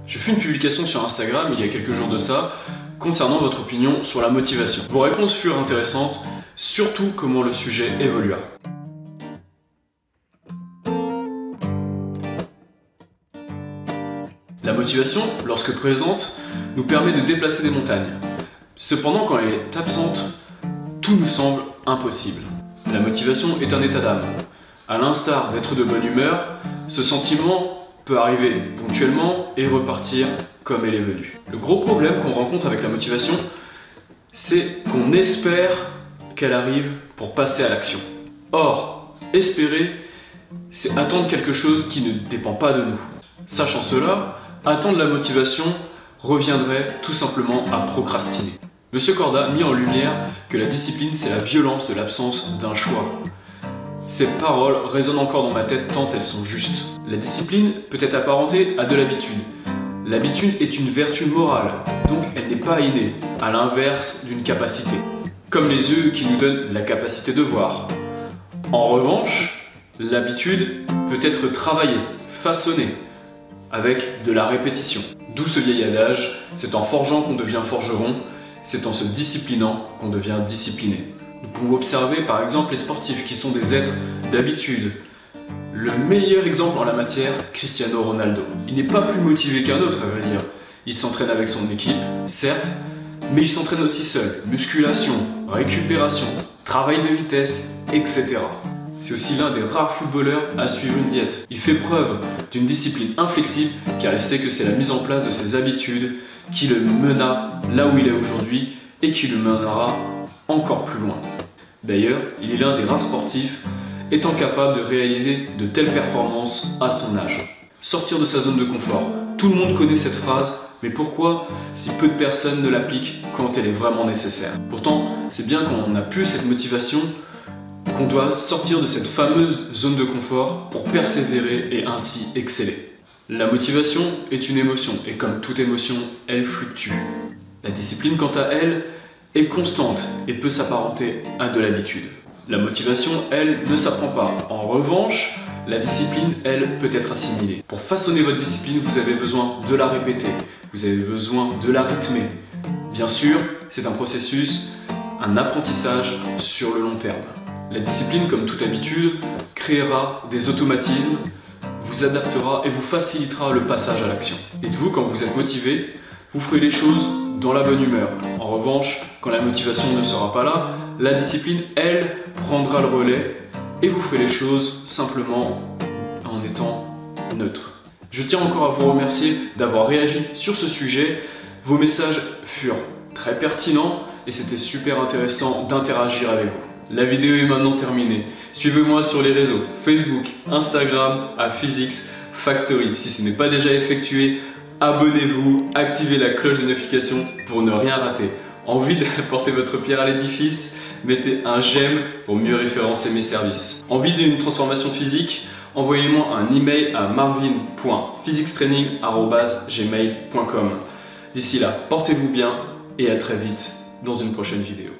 J'ai fait une publication sur Instagram il y a quelques jours de ça concernant votre opinion sur la motivation. Vos réponses furent intéressantes, surtout comment le sujet évolua. La motivation, lorsque présente, nous permet de déplacer des montagnes. Cependant, quand elle est absente, tout nous semble impossible. La motivation est un état d'âme. À l'instar d'être de bonne humeur, ce sentiment peut arriver ponctuellement et repartir comme elle est venue. Le gros problème qu'on rencontre avec la motivation, c'est qu'on espère qu'elle arrive pour passer à l'action. Or, espérer, c'est attendre quelque chose qui ne dépend pas de nous. Sachant cela, attendre la motivation reviendrait tout simplement à procrastiner. Monsieur Corda mit en lumière que la discipline, c'est la violence de l'absence d'un choix. Ces paroles résonnent encore dans ma tête tant elles sont justes. La discipline peut être apparentée à de l'habitude. L'habitude est une vertu morale, donc elle n'est pas innée, à l'inverse d'une capacité. Comme les yeux qui nous donnent la capacité de voir. En revanche, l'habitude peut être travaillée, façonnée, avec de la répétition. D'où ce vieil adage, c'est en forgeant qu'on devient forgeron, c'est en se disciplinant qu'on devient discipliné. Nous pouvons observer par exemple les sportifs qui sont des êtres d'habitude. Le meilleur exemple en la matière, Cristiano Ronaldo. Il n'est pas plus motivé qu'un autre, à vrai dire. Il s'entraîne avec son équipe, certes, mais il s'entraîne aussi seul. Musculation, récupération, travail de vitesse, etc. C'est aussi l'un des rares footballeurs à suivre une diète. Il fait preuve d'une discipline inflexible car il sait que c'est la mise en place de ses habitudes qui le mena là où il est aujourd'hui et qui le mènera encore plus loin. D'ailleurs, il est l'un des rares sportifs étant capable de réaliser de telles performances à son âge. Sortir de sa zone de confort. Tout le monde connaît cette phrase, mais pourquoi si peu de personnes ne l'appliquent quand elle est vraiment nécessaire? Pourtant, c'est bien quand on n'a plus cette motivation qu'on doit sortir de cette fameuse zone de confort pour persévérer et ainsi exceller. La motivation est une émotion et comme toute émotion, elle fluctue. La discipline, quant à elle, est constante et peut s'apparenter à de l'habitude. La motivation, elle, ne s'apprend pas. En revanche, la discipline, elle, peut être assimilée. Pour façonner votre discipline, vous avez besoin de la répéter, vous avez besoin de la rythmer. Bien sûr, c'est un processus, un apprentissage sur le long terme. La discipline, comme toute habitude, créera des automatismes, vous adaptera et vous facilitera le passage à l'action. Dites-vous, quand vous êtes motivé, vous ferez les choses dans la bonne humeur. En revanche, quand la motivation ne sera pas là, la discipline, elle, prendra le relais et vous ferez les choses simplement en étant neutre. Je tiens encore à vous remercier d'avoir réagi sur ce sujet. Vos messages furent très pertinents et c'était super intéressant d'interagir avec vous. La vidéo est maintenant terminée. Suivez-moi sur les réseaux Facebook, Instagram, à Physics Factory. Si ce n'est pas déjà effectué, abonnez-vous, activez la cloche de notification pour ne rien rater. Envie d'apporter votre pierre à l'édifice? Mettez un j'aime pour mieux référencer mes services. Envie d'une transformation physique? Envoyez-moi un email à marvin.physicstraining@gmail.com. D'ici là, portez-vous bien et à très vite dans une prochaine vidéo.